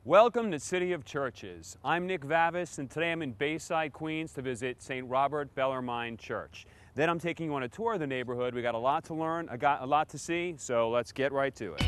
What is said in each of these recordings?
Welcome to City of Churches. I'm Nick Vavis, and today I'm in Bayside, Queens to visit St. Robert Bellarmine Church. Then I'm taking you on a tour of the neighborhood. We got a lot to learn, I got a lot to see, so let's get right to it.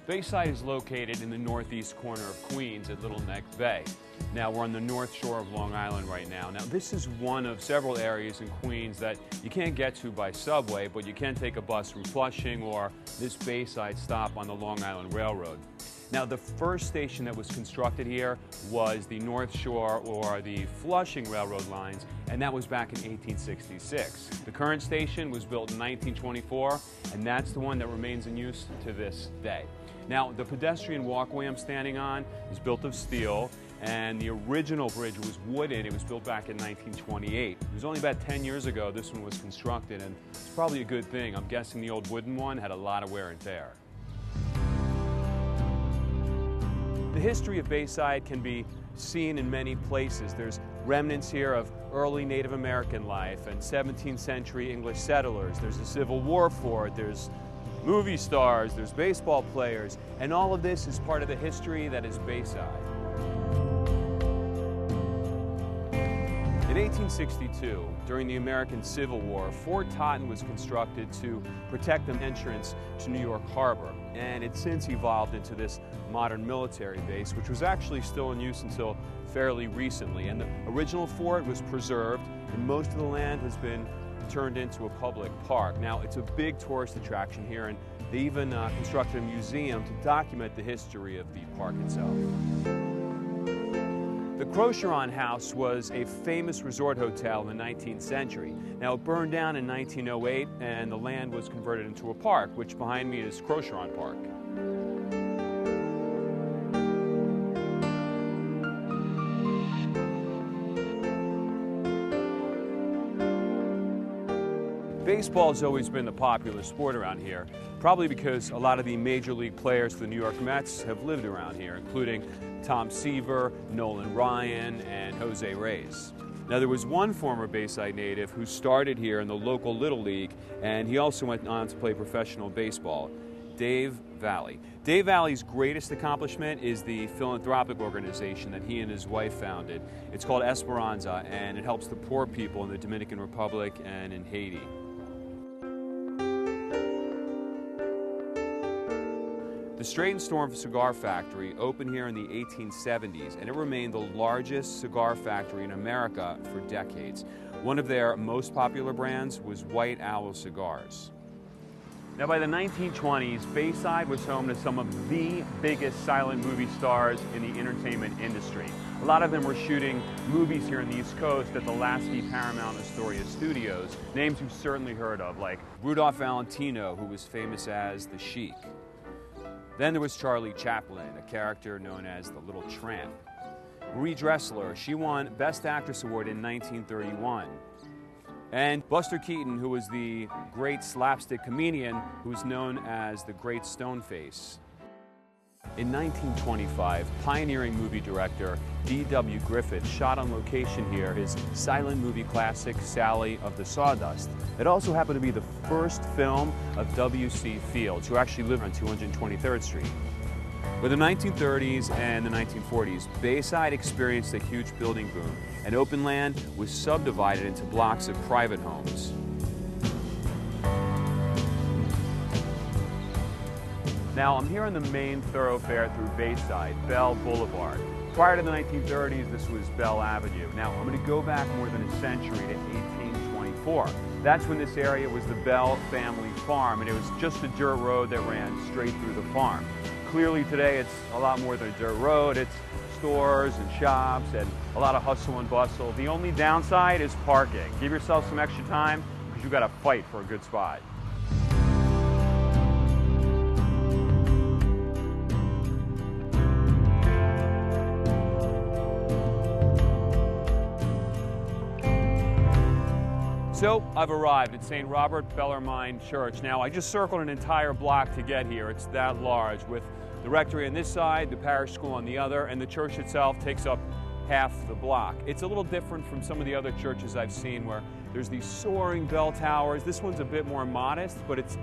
Bayside is located in the northeast corner of Queens at Little Neck Bay. Now we're on the north shore of Long Island right now. Now this is one of several areas in Queens that you can't get to by subway, but you can take a bus from Flushing or this Bayside stop on the Long Island Railroad. Now the first station that was constructed here was the North Shore or the Flushing Railroad lines, and that was back in 1866. The current station was built in 1924, and that's the one that remains in use to this day. Now, the pedestrian walkway I'm standing on is built of steel, and the original bridge was wooden. It was built back in 1928. It was only about 10 years ago this one was constructed, and it's probably a good thing. I'm guessing the old wooden one had a lot of wear and tear. The history of Bayside can be seen in many places. There's remnants here of early Native American life and 17th century English settlers. There's a Civil War fort, there's movie stars, there's baseball players, and all of this is part of the history that is Bayside. In 1862, during the American Civil War, Fort Totten was constructed to protect the entrance to New York Harbor, and it's since evolved into this modern military base, which was actually still in use until fairly recently. And the original fort was preserved, and most of the land has been turned into a public park. Now, it's a big tourist attraction here, and they even constructed a museum to document the history of the park itself. The Crocheron House was a famous resort hotel in the 19th century. Now, it burned down in 1908, and the land was converted into a park, which behind me is Crocheron Park. Baseball has always been the popular sport around here, probably because a lot of the major league players for the New York Mets have lived around here, including Tom Seaver, Nolan Ryan, and Jose Reyes. Now, there was one former Bayside native who started here in the local Little League, and he also went on to play professional baseball, Dave Valley. Dave Valley's greatest accomplishment is the philanthropic organization that he and his wife founded. It's called Esperanza, and it helps the poor people in the Dominican Republic and in Haiti. The Straight and Storm cigar factory opened here in the 1870s, and it remained the largest cigar factory in America for decades. One of their most popular brands was White Owl cigars. Now, by the 1920s, Bayside was home to some of the biggest silent movie stars in the entertainment industry. A lot of them were shooting movies here on the East Coast at the Lasky Paramount Astoria Studios, names you've certainly heard of, like Rudolph Valentino, who was famous as the Sheik. Then there was Charlie Chaplin, a character known as the Little Tramp. Marie Dressler, she won Best Actress Award in 1931. And Buster Keaton, who was the great slapstick comedian who was known as the Great Stoneface. In 1925, pioneering movie director D.W. Griffith shot on location here his silent movie classic, Sally of the Sawdust. It also happened to be the first film of W.C. Fields, who actually lived on 223rd Street. With the 1930s and the 1940s, Bayside experienced a huge building boom, and open land was subdivided into blocks of private homes. Now, I'm here on the main thoroughfare through Bayside, Bell Boulevard. Prior to the 1930s, this was Bell Avenue. Now, I'm going to go back more than a century to 1824. That's when this area was the Bell family farm, and it was just a dirt road that ran straight through the farm. Clearly today, it's a lot more than a dirt road. It's stores and shops and a lot of hustle and bustle. The only downside is parking. Give yourself some extra time because you've got to fight for a good spot. So I've arrived at St. Robert Bellarmine Church. Now, I just circled an entire block to get here. It's that large, with the rectory on this side, the parish school on the other, and the church itself takes up half the block. It's a little different from some of the other churches I've seen where there's these soaring bell towers. This one's a bit more modest, but it's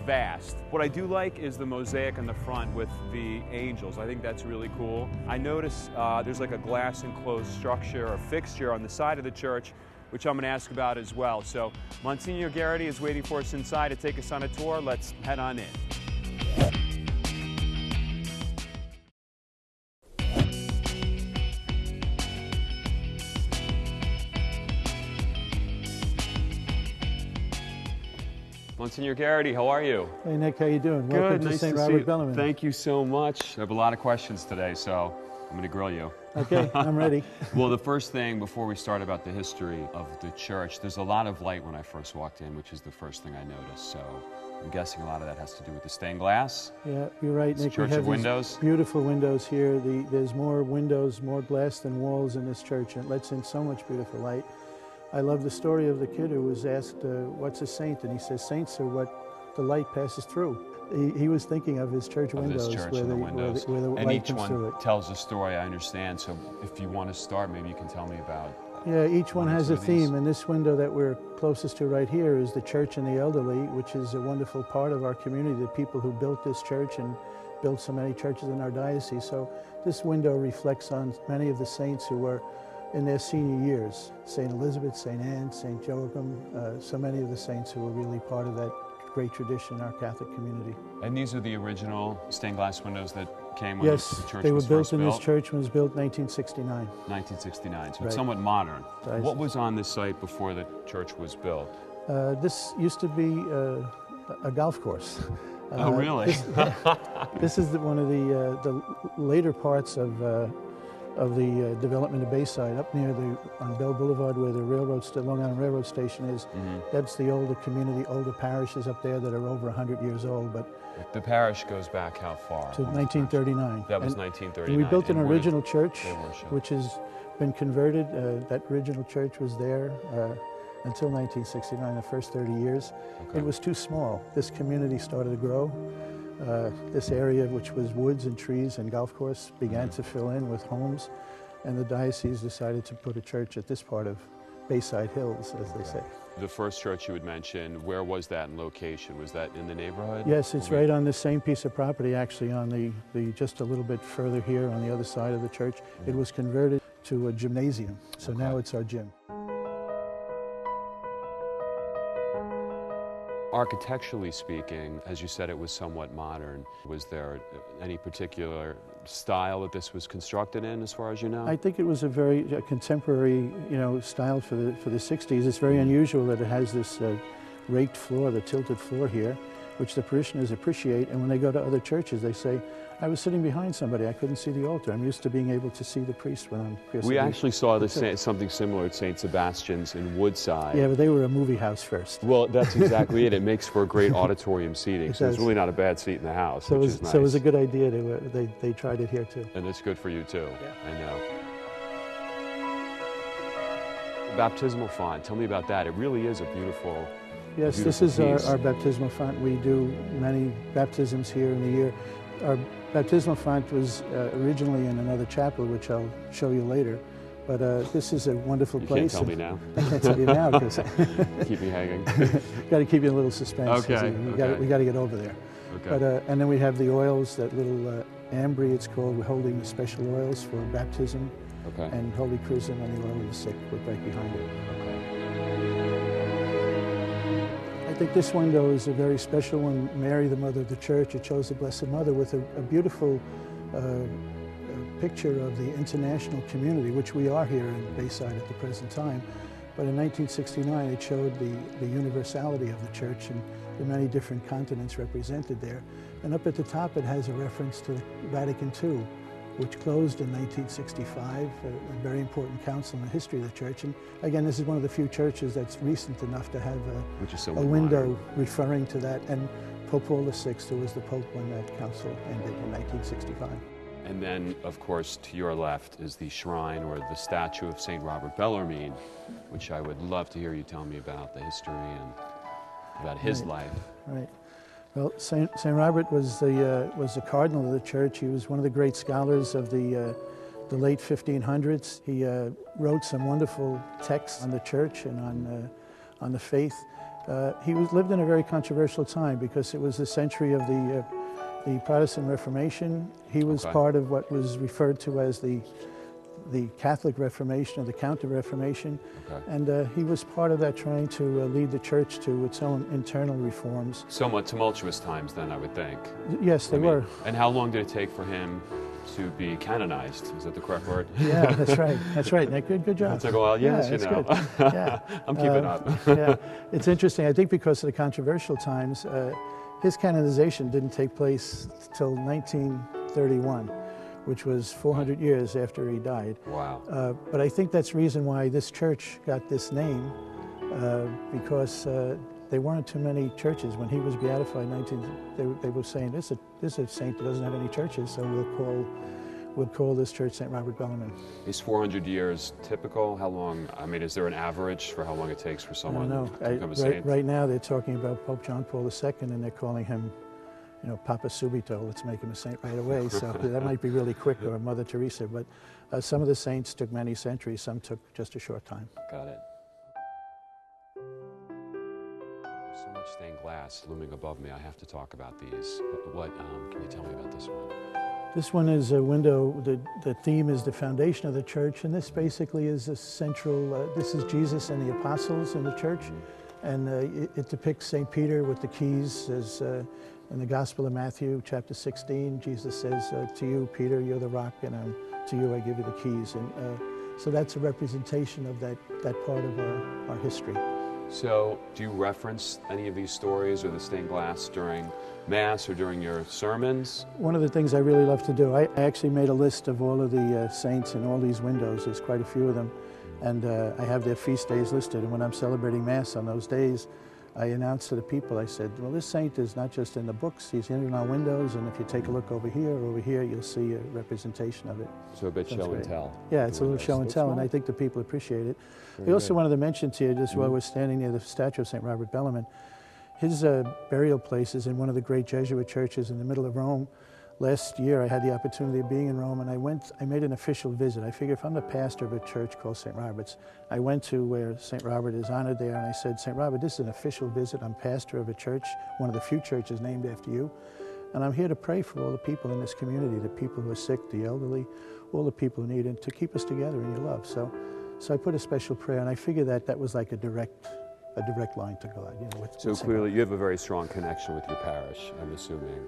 vast. What I do like is the mosaic in the front with the angels. I think that's really cool. I notice there's like a glass enclosed structure or fixture on the side of the church, which I'm going to ask about as well. So Monsignor Garrity is waiting for us inside to take us on a tour. Let's head on in. Monsignor Garrity, how are you? Hey Nick, how you doing? Good, Welcome to nice St. to see Robert you. Bellarmine. Thank you so much. I have a lot of questions today, so I'm going to grill you. Okay, I'm ready. Well, the first thing before we start about the history of the church, there's a lot of light when I first walked in, which is the first thing I noticed. So I'm guessing a lot of that has to do with the stained glass. Yeah, you're right, Nick. Church we have of windows. Beautiful windows here. There's more windows, more glass than walls in this church, and it lets in so much beautiful light. I love the story of the kid who was asked, what's a saint? And he says, saints are what the light passes through. He was thinking of his church windows, where the light each comes through it. one tells a story, I understand. So if you want to start, maybe you can tell me about. Yeah, each one has a theme, and this window that we're closest to right here is the church and the elderly, which is a wonderful part of our community, the people who built this church and built so many churches in our diocese. So this window reflects on many of the saints who were in their senior years. St. Elizabeth, St. Anne, St. Joachim, so many of the saints who were really part of that great tradition in our Catholic community. And these are the original stained glass windows that came when the church was first built? Yes, they were built in this church when it was built in 1969. 1969, so right. It's somewhat modern. Right. What was on this site before the church was built? This used to be a golf course. Oh, really? This is one of the later parts of the development of Bayside, up near on Bell Boulevard, where the Long Island Railroad Station is. Mm-hmm. That's the older community, older parishes up there that are over 100 years old. But the parish goes back how far? To 1939. That was 1939. We built an original church, which has been converted. That original church was there until 1969, the first 30 years. Okay. It was too small. This community started to grow. This area, which was woods and trees and golf course, began to fill in with homes, and the diocese decided to put a church at this part of Bayside Hills, as they say. The first church you had mentioned, where was that in location? Was that in the neighborhood? Yes, it's right on the same piece of property, actually, on the just a little bit further here on the other side of the church. It was converted to a gymnasium, so now it's our gym. Architecturally speaking, as you said, it was somewhat modern. Was there any particular style that this was constructed in, as far as you know? I think it was a very contemporary, style for the 60s. It's very unusual that it has this raked floor, the tilted floor here, which the parishioners appreciate. And when they go to other churches, they say, I was sitting behind somebody, I couldn't see the altar. I'm used to being able to see the priest when I'm piercing. We actually saw something similar at St. Sebastian's in Woodside. Yeah, but they were a movie house first. Well, that's exactly it. It makes for great auditorium seating, so it's really not a bad seat in the house, which is nice. So it was a good idea. They tried it here too. And it's good for you too, yeah. I know. Baptismal font, tell me about that. It really is a beautiful Yes, this is our baptismal font. We do many baptisms here in the year. Our baptismal font was originally in another chapel, which I'll show you later. But this is a wonderful place. You can't tell me now. I can't tell you now because keep me hanging. Got to keep you in a little suspense. Okay. We got to get over there. Okay. But and then we have the oils, that little ambry, it's called. We're holding the special oils for baptism. Okay. And Holy Chrism and the oil of the sick. We're right behind it. Okay. I think this window is a very special one. Mary, the Mother of the Church, it shows the Blessed Mother with a beautiful picture of the international community, which we are here in Bayside at the present time. But in 1969, it showed the universality of the Church and the many different continents represented there. And up at the top, it has a reference to Vatican II, which closed in 1965, a very important council in the history of the church. And again, this is one of the few churches that's recent enough to have a window referring to that. And Pope Paul VI, who was the Pope when that council ended in 1965. And then, of course, to your left is the shrine or the statue of St. Robert Bellarmine, which I would love to hear you tell me about the history and about his life. Right. Well, St. Robert was the cardinal of the church. He was one of the great scholars of the late 1500s. He wrote some wonderful texts on the church and on the faith. He lived in a very controversial time because it was the century of the Protestant Reformation. He was part of what was referred to as the Catholic Reformation or the Counter-Reformation. And he was part of that, trying to lead the church to its own internal reforms. Somewhat tumultuous times then, I would think. Yes, they were. And how long did it take for him to be canonized? Is that the correct word? Yeah, that's right. That's right, Nick. Good job. It took a while. Yes, yeah, you know. Good. Yeah. I'm keeping up. Yeah, it's interesting. I think because of the controversial times, his canonization didn't take place till 1931, which was 400 years after he died. Wow. But I think that's the reason why this church got this name, because there weren't too many churches. When he was beatified in they were saying, this is a saint that doesn't have any churches, so we'll call this church St. Robert Bellarmine. Is 400 years typical? How long, I mean, is there an average for how long it takes for someone to become a saint? Right now they're talking about Pope John Paul II, and they're calling him, Papa Subito. Let's make him a saint right away. So that might be really quick, or Mother Teresa. But some of the saints took many centuries. Some took just a short time. Got it. There's so much stained glass looming above me. I have to talk about these. What can you tell me about this one? This one is a window. The theme is the foundation of the church, and this basically is a central. This is Jesus and the apostles in the church, and it depicts St. Peter with the keys. As in the Gospel of Matthew, chapter 16, Jesus says, "To you, Peter, you're the rock, and to you I give you the keys." And so that's a representation of that part of our history. So, do you reference any of these stories or the stained glass during Mass or during your sermons? One of the things I really love to do, I actually made a list of all of the saints in all these windows. There's quite a few of them. And I have their feast days listed. And when I'm celebrating Mass on those days, I announce to the people, I said, well, this saint is not just in the books, he's in our windows. And if you take a look over here, you'll see a representation of it. So a bit show and tell. Yeah, it's a little show and tell, and I think the people appreciate it. I also wanted to mention to you, just while we're standing near the statue of St. Robert Bellarmine, his burial place is in one of the great Jesuit churches in the middle of Rome. Last year I had the opportunity of being in Rome, and I made an official visit. I figured if I'm the pastor of a church called St. Robert's, I went to where St. Robert is honored there, and I said, St. Robert, this is an official visit. I'm pastor of a church, one of the few churches named after you, and I'm here to pray for all the people in this community, the people who are sick, the elderly, all the people who need it, to keep us together in your love. So I put a special prayer, and I figured that was like a direct line to God. So clearly you have a very strong connection with your parish, I'm assuming.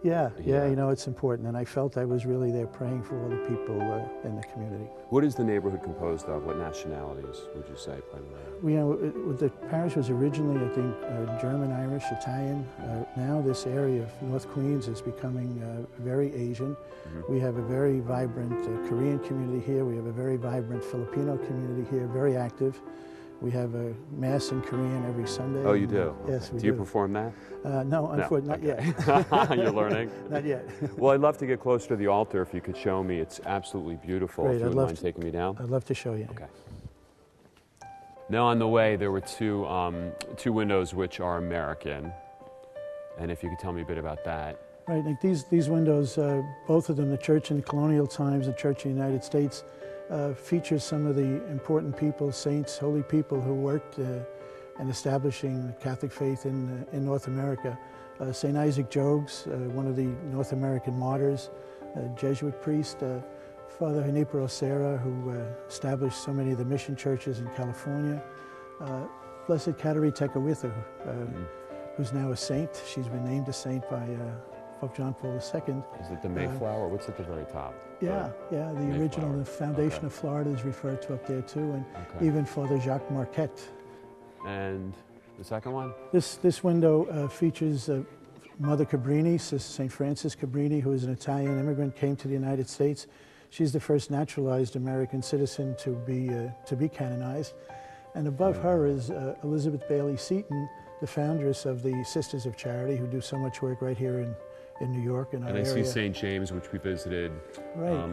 Yeah, it's important, and I felt I was really there praying for all the people in the community. What is the neighborhood composed of? What nationalities would you say primarily? The parish was originally, I think, German, Irish, Italian. Now this area of North Queens is becoming very Asian. We have a very vibrant Korean community here. We have a very vibrant Filipino community here, very active. We have a Mass in Korean every Sunday. Oh, you do? Yes, we do. Do you perform that? No, unfortunately, not yet. You're learning? Not yet. Well, I'd love to get closer to the altar if you could show me. It's absolutely beautiful. Great, if you would mind taking me down. I'd love to show you. Okay. Now on the way, there were two windows which are American. And if you could tell me a bit about that. Right, like these windows, both of them, the church in colonial times, the Church in the United States, features some of the important people, saints, holy people who worked in establishing the Catholic faith in North America. St. Isaac Jogues, one of the North American martyrs, a Jesuit priest, Father Junipero Serra, who established so many of the mission churches in California. Blessed Kateri Tekakwitha, who's now a saint. She's been named a saint by Pope John Paul II. Is it the Mayflower? What's at the very top? Yeah, the original, the foundation of Florida is referred to up there too, and even Father Jacques Marquette. And the second one? This window features Mother Cabrini, St. Frances Cabrini, who is an Italian immigrant, came to the United States. She's the first naturalized American citizen to be canonized. And above her is Elizabeth Bailey Seton, the foundress of the Sisters of Charity, who do so much work right here in New York in our area. area. And I see St. James, which we visited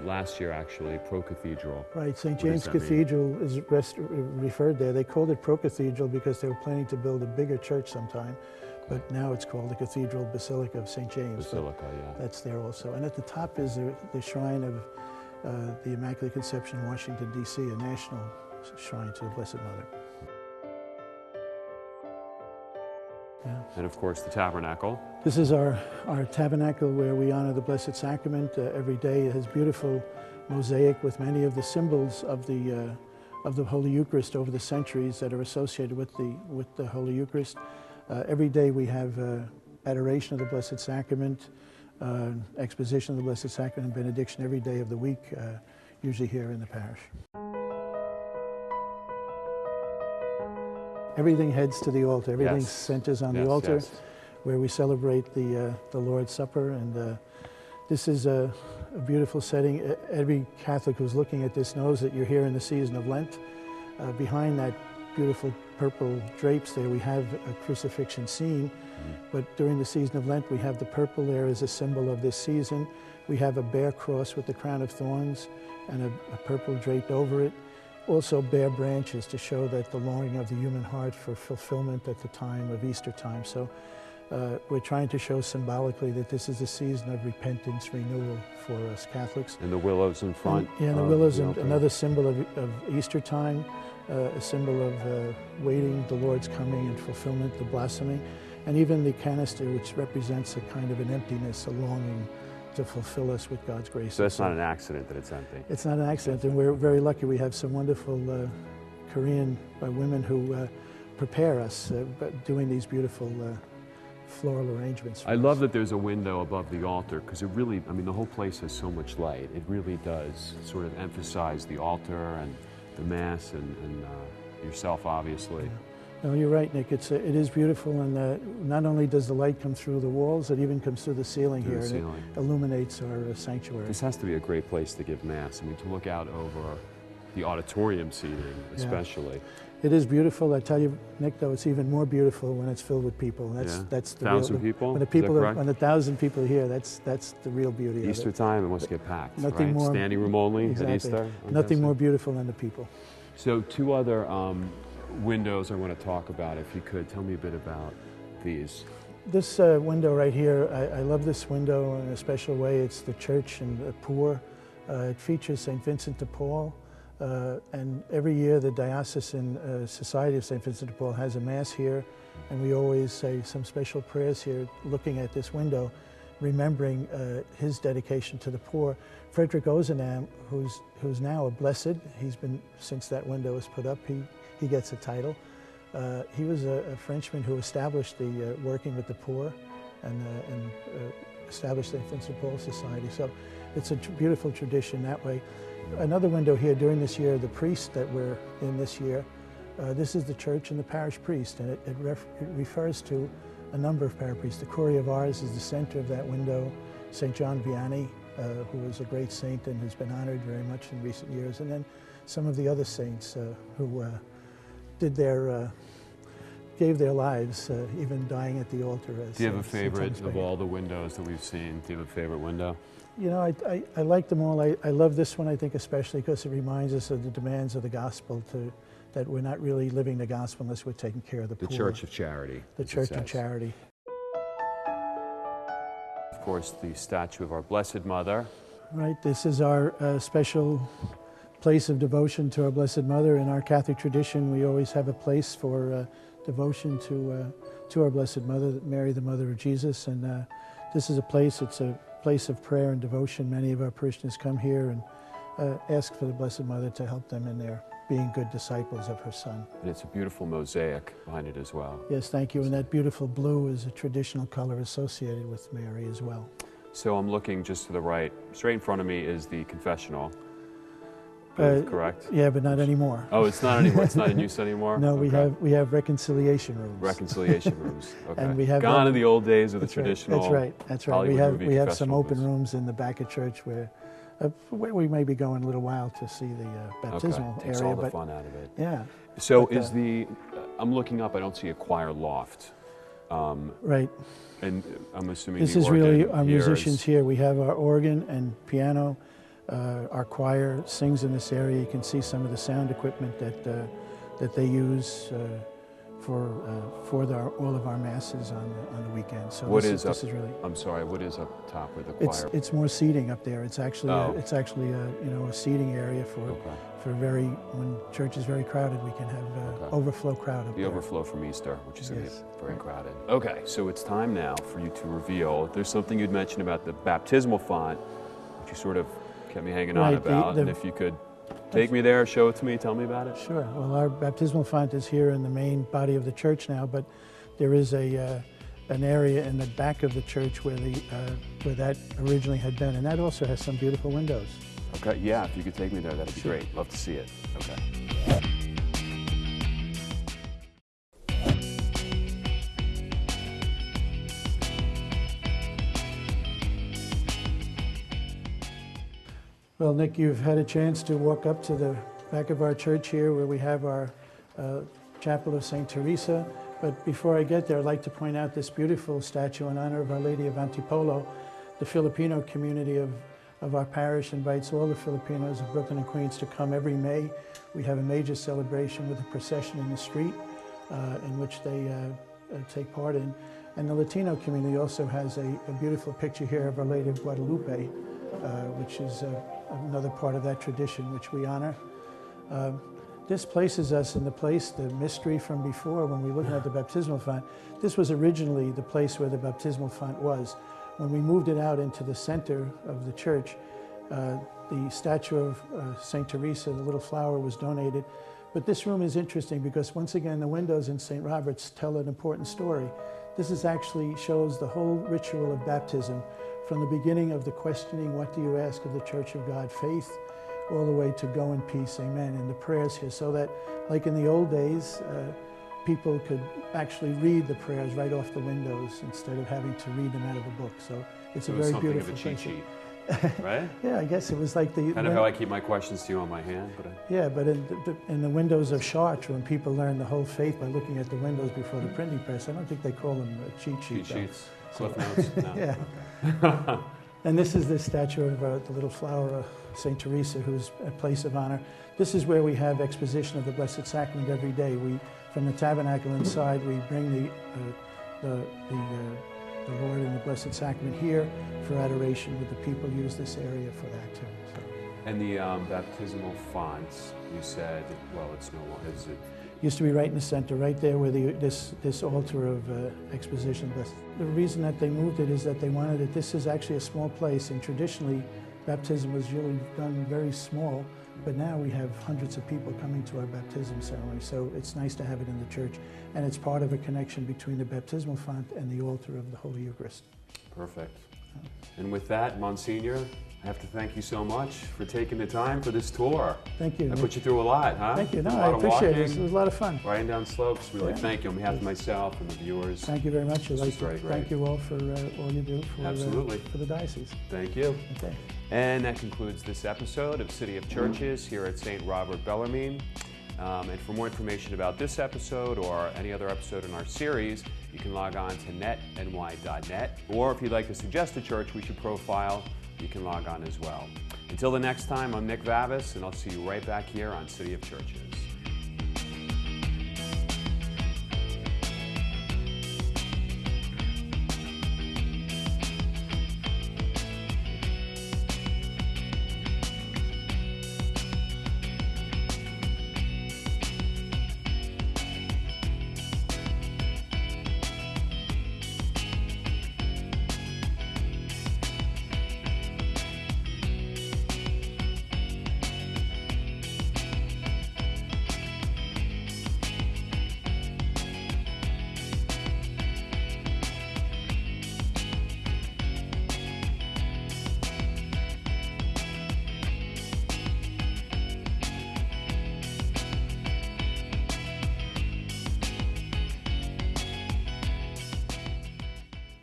last year, actually, Pro-Cathedral. Right, St. James Cathedral is referred there. They called it Pro-Cathedral because they were planning to build a bigger church sometime, but now it's called the Cathedral Basilica of St. James. Basilica, yeah. That's there also. And at the top is the shrine of the Immaculate Conception in Washington, D.C., a national shrine to the Blessed Mother. Yeah. And of course the tabernacle. This is our tabernacle where we honor the Blessed Sacrament every day. It has beautiful mosaic with many of the symbols of the Holy Eucharist over the centuries that are associated with the Holy Eucharist. Every day we have adoration of the Blessed Sacrament, exposition of the Blessed Sacrament, and benediction every day of the week, usually here in the parish. Everything heads to the altar. Everything centers on the altar, where we celebrate the Lord's Supper. And this is a beautiful setting. Every Catholic who's looking at this knows that you're here in the season of Lent. Behind that beautiful purple drapes there, we have a crucifixion scene. But during the season of Lent, we have the purple there as a symbol of this season. We have a bare cross with the crown of thorns and a purple draped over it. Also bare branches to show that the longing of the human heart for fulfillment at the time of Easter time. So we're trying to show symbolically that this is a season of repentance, renewal for us Catholics. And the willows in front. And, the willows, and another symbol of Easter time, a symbol of waiting the Lord's coming and fulfillment, the blossoming. And even the canister, which represents a kind of an emptiness, a longing to fulfill us with God's grace. So that's not an accident that it's empty. It's not an accident, and we're very lucky. We have some wonderful Korean women who prepare us doing these beautiful floral arrangements. I love that there's a window above the altar, because it really, I mean, the whole place has so much light. It really does sort of emphasize the altar and the Mass and yourself, obviously. Yeah. No, you're right, Nick. It is beautiful, and not only does the light come through the walls, it even comes through the ceiling here, and it illuminates our sanctuary. This has to be a great place to give Mass. I mean, to look out over the auditorium seating, especially. It is beautiful. I tell you, Nick, though, it's even more beautiful when it's filled with people. That's the 1,000 people. When the people when 1,000 people are here, that's the real beauty of it. Easter time, it must get packed. Nothing more standing room only at Easter. Nothing more beautiful than the people. So, two other windows I want to talk about, if you could. Tell me a bit about these. This window right here, I love this window in a special way. It's the church and the poor. It features St. Vincent de Paul, and every year the Diocesan Society of St. Vincent de Paul has a Mass here, and we always say some special prayers here looking at this window, remembering his dedication to the poor. Frederick Ozanam, who's now a blessed, he's been, since that window was put up, he gets a title. He was a Frenchman who established the working with the poor and established the Vincent de Paul Society. So it's a beautiful tradition that way. Another window here during this year, the priest that we're in this year, this is the church and the parish priest, and it refers to a number of parish priests. The Curé of Ars is the center of that window. St. John Vianney, who was a great saint and has been honored very much in recent years, and then some of the other saints who gave their lives, even dying at the altar. Do you have a favorite of all the windows that we've seen? Do you have a favorite window? You know, I like them all. I love this one, I think, especially because it reminds us of the demands of the gospel, that we're not really living the gospel unless we're taking care of the poor. The Church of Charity. The Church of Charity. Of course, the statue of our Blessed Mother. Right, this is our special place of devotion to our Blessed Mother. In our Catholic tradition, we always have a place for devotion to our Blessed Mother, Mary, the Mother of Jesus. And this is a place, it's a place of prayer and devotion. Many of our parishioners come here and ask for the Blessed Mother to help them in their being good disciples of her Son. And it's a beautiful mosaic behind it as well. Yes, thank you. And that beautiful blue is a traditional color associated with Mary as well. So I'm looking just to the right. Straight in front of me is the confessional. Correct? Yeah, but not anymore. Oh, it's not anymore. It's not in use anymore. No, we have reconciliation rooms. Reconciliation rooms. Okay. And we have gone are the old days of the traditional. That's right. That's right. We have some open rooms in the back of church where we may be going a little while to see the baptismal Takes area. all the fun out of it. Yeah. So I'm looking up. I don't see a choir loft. Right. And I'm assuming This the is organ really our here musicians is- here. We have our organ and piano. Our choir sings in this area. You can see some of the sound equipment that they use for all of our masses on the weekend. So What this is is really. I'm sorry. What is up top with the choir? It's more seating up there. It's actually Oh. a seating area for when church is very crowded, we can have overflow crowd up The there. overflow from Easter, which is going to Yes. be very crowded. Okay, so it's time now for you to reveal. There's something you'd mentioned about the baptismal font, which you sort of kept me hanging on Right, about. And if you could take me there, show it to me, tell me about it. Sure. Well, our baptismal font is here in the main body of the church now, but there is an area in the back of the church where that originally had been, and that also has some beautiful windows. Okay, yeah, if you could take me there, that'd be Sure. great. Love to see it. Okay. Well, Nick, you've had a chance to walk up to the back of our church here where we have our Chapel of St. Teresa. But before I get there, I'd like to point out this beautiful statue in honor of Our Lady of Antipolo. The Filipino community of our parish invites all the Filipinos of Brooklyn and Queens to come every May. We have a major celebration with a procession in the street in which they take part in. And the Latino community also has a beautiful picture here of Our Lady of Guadalupe, which is another part of that tradition which we honor. This places us in the place, the mystery from before when we were looking at the baptismal font. This was originally the place where the baptismal font was. When we moved it out into the center of the church, the statue of St. Teresa, the little flower, was donated. But this room is interesting because once again, the windows in St. Robert's tell an important story. This is actually shows the whole ritual of baptism from the beginning of the questioning, what do you ask of the Church of God, faith, all the way to go in peace, amen, and the prayers here, so that like in the old days, people could actually read the prayers right off the windows instead of having to read them out of a book. So it's a very beautiful cheat place. sheet, right? Yeah, I guess it was like the... Kind of how I keep my questions to you on my hand. But Yeah, but in the windows of Chartres, when people learn the whole faith by looking at the windows before the printing press, I don't think they call them cheat sheets. Cheat sheets, cliff notes? No. Yeah. Okay. And this is the statue of the little flower, St. Teresa, who's a place of honor. This is where we have exposition of the Blessed Sacrament every day. From the tabernacle inside, we bring the Lord and the Blessed Sacrament here for adoration, but the people use this area for that too. So. And the baptismal fonts, you said, well, it's no longer, is it? Used to be right in the center, right there where this altar of exposition. The reason that they moved it is that they wanted it. This is actually a small place, and traditionally, baptism was usually done very small. But now we have hundreds of people coming to our baptism ceremony, so it's nice to have it in the church, and it's part of a connection between the baptismal font and the altar of the Holy Eucharist. Perfect. And with that, Monsignor, I have to thank you so much for taking the time for this tour. Thank you. I put you through a lot, huh? Thank you. No, A I lot of appreciate it. walking, It was a lot of fun. riding down slopes. Really, Yeah. thank you on behalf of myself and the viewers. Thank you very much. I'd This like was to very great. thank you all for all you do Absolutely. For the diocese. Thank you. Okay. And that concludes this episode of City of Churches here at St. Robert Bellarmine. And for more information about this episode or any other episode in our series, you can log on to netny.net. Or if you'd like to suggest a church we should profile, you can log on as well. Until the next time, I'm Nick Vavis, and I'll see you right back here on City of Churches.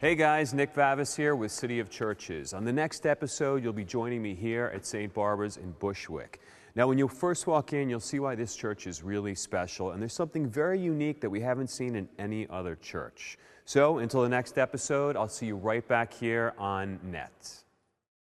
Hey guys, Nick Vavis here with City of Churches. On the next episode, you'll be joining me here at St. Barbara's in Bushwick. Now, when you first walk in, you'll see why this church is really special, and there's something very unique that we haven't seen in any other church. So, until the next episode, I'll see you right back here on NET.